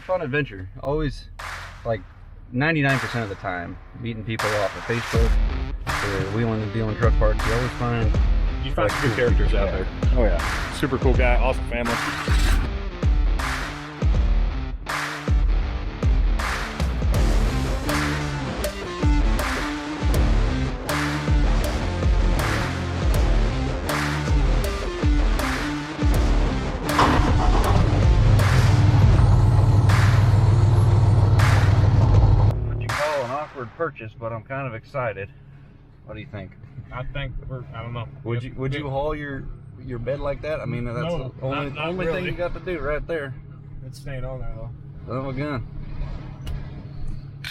fun adventure. Always, like 99% of the time, meeting people off of Facebook, or wheeling and dealing truck parts. You always find some good characters out there. Oh yeah, super cool guy, awesome family. purchase, but I'm kind of excited. What do you think? I think I don't know. Would you haul your bed like that? I mean, that's no, the only really. thing you got to do right there. It's staying on there though. Son of a gun.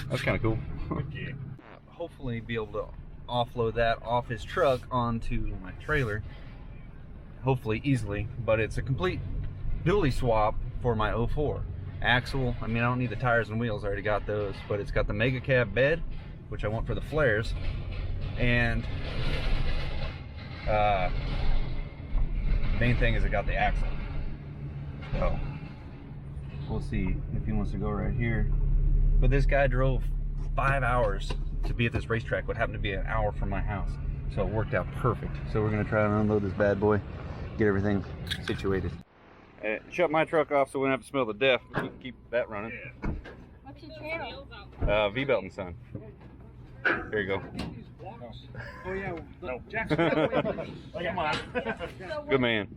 That's kind of cool. Yeah. Hopefully be able to offload that off his truck onto my trailer. Hopefully easily, but it's a complete dually swap for my 04. Axle, I mean, I don't need the tires and wheels, I already got those, but it's got the mega cab bed, which I want for the flares, and main thing is it got the axle. So we'll see if he wants to go right here. But this guy drove 5 hours to be at this racetrack, what happened to be an hour from my house, so it worked out perfect. So we're gonna try and unload this bad boy, get everything situated. Shut my truck off so we don't have to smell the death. We can keep that running. Yeah. What's your channel? V-Belt and Son. There you go. Oh yeah. No. Jackson. Come on. Good man.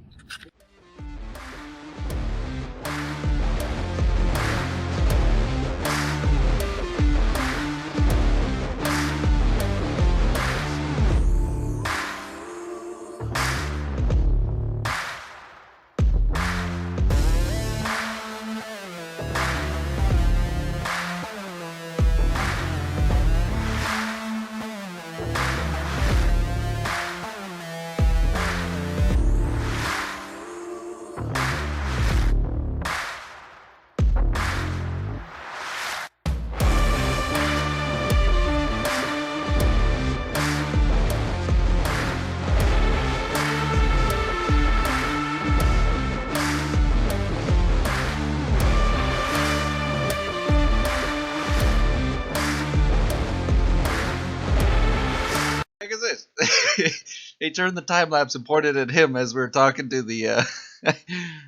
Is this? They turned the time lapse and pointed at him as we were talking to the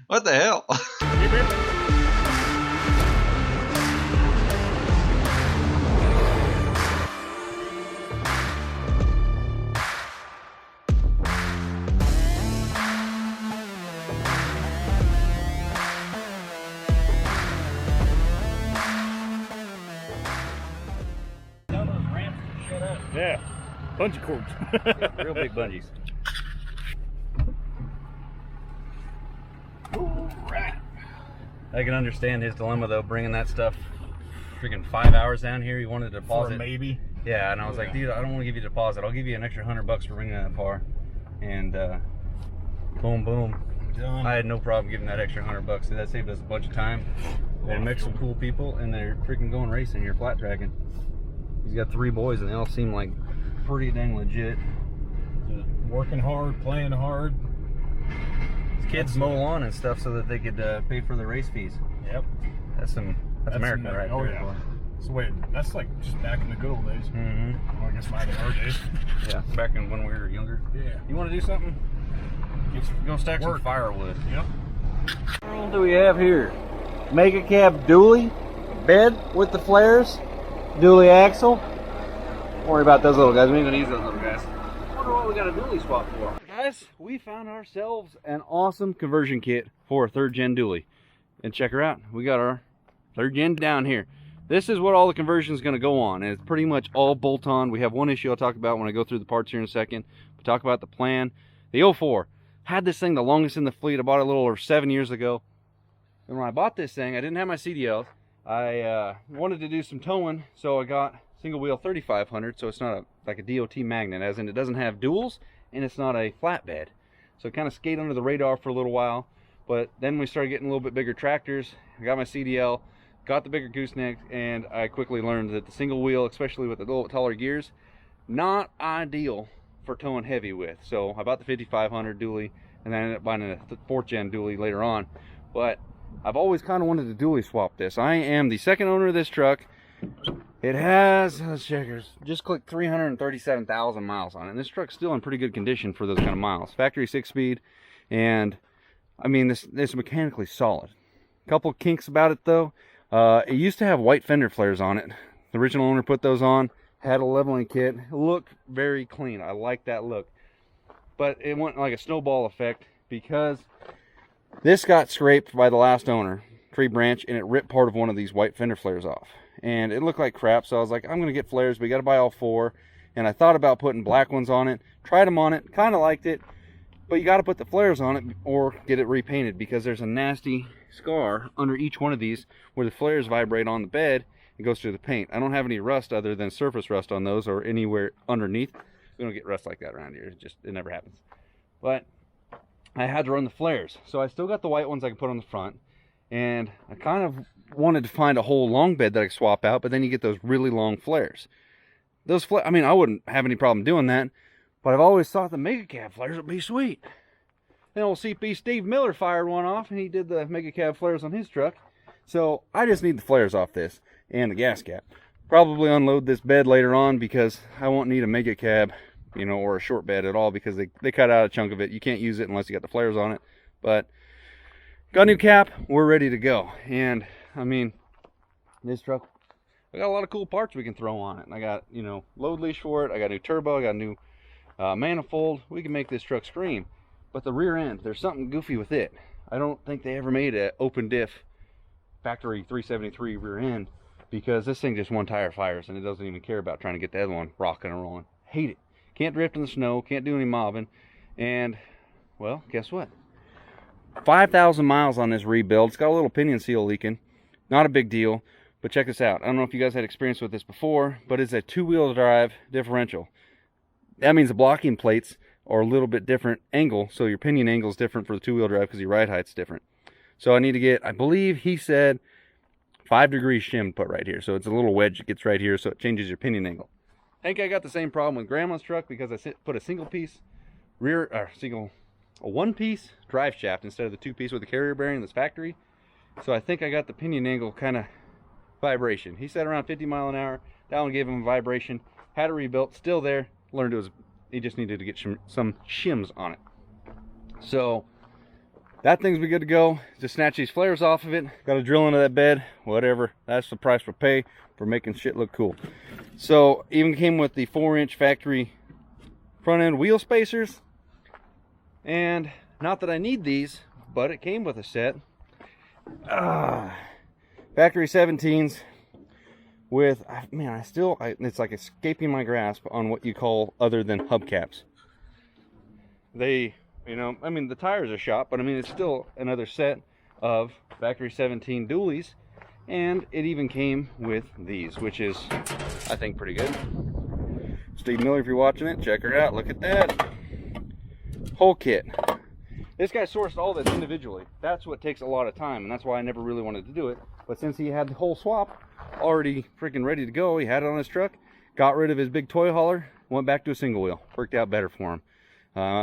what the hell? Yeah. Bungee cords. Yeah, real big bungees. Right. I can understand his dilemma though, bringing that stuff freaking 5 hours down here. He wanted a deposit. For a maybe. Yeah, and I was like, dude, I don't want to give you a deposit. I'll give you an extra $100 for bringing that far. And boom, boom. Done. I had no problem giving that extra $100. So that saved us a bunch of time. And met some cool people, and they're freaking going racing here, flat tracking. He's got 3 boys, and they all seem like pretty dang legit. Working hard, playing hard. His kids mow lawn and stuff so that they could pay for the race fees. Yep. That's America right there. Oh yeah. So wait, that's like just back in the good old days. Mm-hmm. Well, I guess back in our days. Yeah, back in when we were younger. Yeah. You want to do something? Go stack some firewood. Yep. What do we have here? Mega cab dually, bed with the flares, dually axle. Don't worry about those little guys. We ain't gonna use those little guys. I wonder what we got a dually swap for. Guys, we found ourselves an awesome conversion kit for a 3rd gen dually. And check her out. We got our 3rd gen down here. This is what all the conversion is going to go on, and it's pretty much all bolt-on. We have one issue I'll talk about when I go through the parts here in a second. We'll talk about the plan. The 04 had this thing the longest in the fleet. I bought it a little over 7 years ago. And when I bought this thing, I didn't have my CDLs. I wanted to do some towing, so I got single wheel 3500, so it's not like a DOT magnet, as in it doesn't have duals, and it's not a flatbed. So it kind of skate under the radar for a little while, but then we started getting a little bit bigger tractors. I got my CDL, got the bigger gooseneck, and I quickly learned that the single wheel, especially with the little taller gears, not ideal for towing heavy with. So I bought the 5500 dually, and then I ended up buying a 4th gen dually later on. But I've always kind of wanted to dually swap this. I am the second owner of this truck. It has, let's check here, just clicked 337,000 miles on it. And this truck's still in pretty good condition for those kind of miles. Factory 6-speed, and I mean, this is mechanically solid. Couple kinks about it though. It used to have white fender flares on it. The original owner put those on, had a leveling kit. It looked very clean. I like that look. But it went like a snowball effect because this got scraped by the last owner, tree branch, and it ripped part of one of these white fender flares off. And it looked like crap, so I was like, I'm going to get flares, but you got to buy all 4. And I thought about putting black ones on it. Tried them on it, kind of liked it. But you got to put the flares on it or get it repainted, because there's a nasty scar under each one of these where the flares vibrate on the bed and goes through the paint. I don't have any rust other than surface rust on those or anywhere underneath. We don't get rust like that around here. It never happens. But I had to run the flares. So I still got the white ones I can put on the front. And I kind of wanted to find a whole long bed that I could swap out, but then you get those really long flares. Those flares, I mean, I wouldn't have any problem doing that, but I've always thought the Mega Cab flares would be sweet. Then old CP Steve Miller fired one off, and he did the Mega Cab flares on his truck. So I just need the flares off this and the gas cap. Probably unload this bed later on, because I won't need a Mega Cab, you know, or a short bed at all, because they cut out a chunk of it. You can't use it unless you got the flares on it. But got a new cap, we're ready to go. And I mean, this truck, I got a lot of cool parts we can throw on it. And I got, you know, load leash for it. I got a new turbo, I got a new manifold. We can make this truck scream. But the rear end, there's something goofy with it. I don't think they ever made an open diff factory 373 rear end, because this thing just one tire fires and it doesn't even care about trying to get the other one rocking and rolling. Hate it. Can't drift in the snow, can't do any mobbing. And well, guess what? 5,000 miles on this rebuild. It's got a little pinion seal leaking. Not a big deal, but check this out. I don't know if you guys had experience with this before, but it's a 2-wheel drive differential. That means the blocking plates are a little bit different angle, so your pinion angle is different for the 2-wheel drive because your ride height's different. So I need to get, I believe he said, 5 degrees shim put right here. So it's a little wedge that gets right here, so it changes your pinion angle. I think I got the same problem with Grandma's truck, because I put a single piece a one-piece drive shaft instead of the 2-piece with the carrier bearing that's factory. So I think I got the pinion angle kind of vibration. He said around 50 mile an hour. That one gave him a vibration. Had it rebuilt, still there. Learned it was, he just needed to get some shims on it. So that thing's be good to go. Just snatch these flares off of it. Got to drill into that bed. Whatever. That's the price we'll pay for making shit look cool. So even came with the 4-inch factory front end wheel spacers. And not that I need these, but it came with a set. Factory 17s with, man, it's like escaping my grasp on what you call other than hubcaps. They, you know, I mean, the tires are shot, but I mean, it's still another set of factory 17 dualies. And it even came with these, which is, I think, pretty good. Steve Miller, if you're watching it, check her out. Look at that. Whole kit. This guy sourced all this individually. That's what takes a lot of time, and that's why I never really wanted to do it. But since he had the whole swap already freaking ready to go, he had it on his truck, got rid of his big toy hauler, went back to a single wheel. Worked out better for him.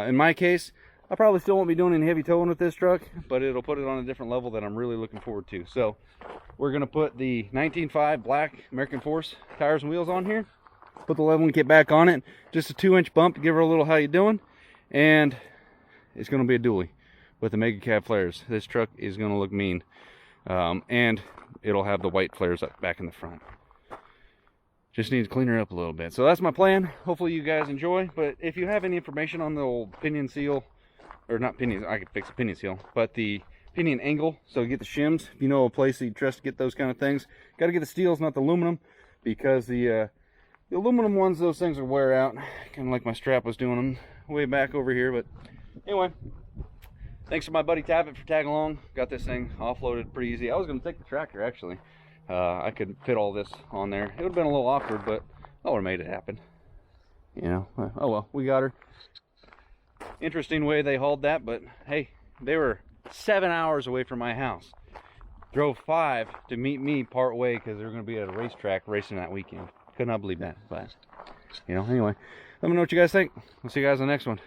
In my case, I probably still won't be doing any heavy towing with this truck, but it'll put it on a different level that I'm really looking forward to. So we're going to put the 19.5 black American Force tires and wheels on here. Put the leveling kit back on it. Just a 2-inch bump to give her a little how you doing. And it's going to be a dually with the Mega Cab flares. This truck is going to look mean. And it'll have the white flares up back in the front. Just need to clean her up a little bit. So that's my plan. Hopefully you guys enjoy. But if you have any information on the old pinion seal, or not pinions, I could fix a pinion seal, but the pinion angle, so you get the shims. If you know a place that you trust to get those kind of things, got to get the steels, not the aluminum, because the aluminum ones, those things will wear out, kind of like my strap was doing them way back over here. But anyway, thanks to my buddy Tappet for tagging along. Got this thing offloaded pretty easy. I was going to take the tractor, actually. I could fit all this on there. It would have been a little awkward, but I would have made it happen. You know, oh well, we got her. Interesting way they hauled that, but hey, they were 7 hours away from my house. Drove 5 to meet me part way because they were going to be at a racetrack racing that weekend. Could not believe that, but you know, anyway, let me know what you guys think. We'll see you guys on the next one.